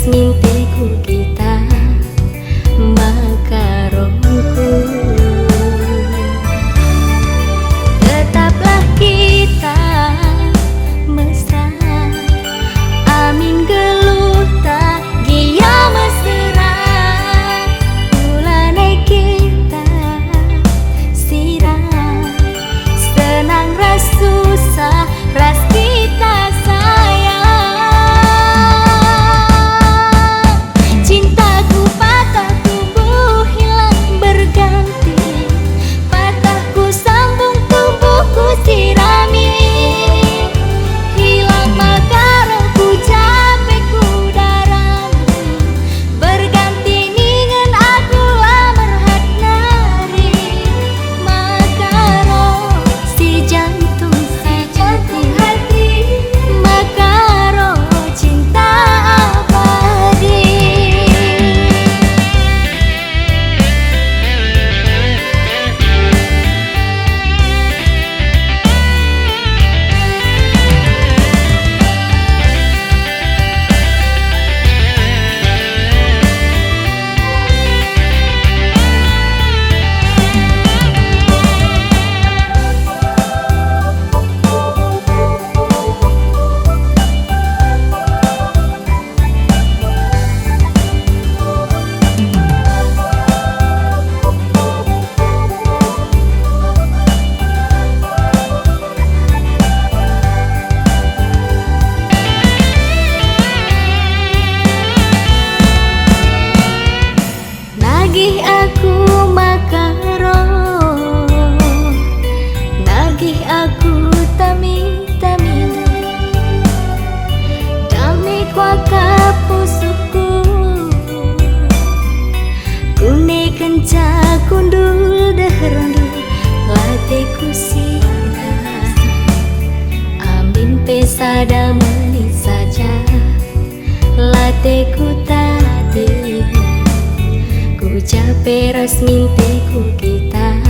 minteku kita makarongku. Tetaplah kita mesra, amin geluh tak gia mesra. Bulanai kita sirah, senang ras susah ras kita sayang. Cintaku patah tubuh hilang berganti, patahku sambung tubuhku sirami. Hilang makarongku capekku daramu, berganti dengan aku lamar nari. Makarong si jantung hati, makarong cinta abadi. Nagih aku makarong, nagih aku tami-tami, dami kuaka pusuku, kune kenca kundul dehrondul lateku sida. Amin pesada meni saja lateku tadi, ku capek ras minteku kita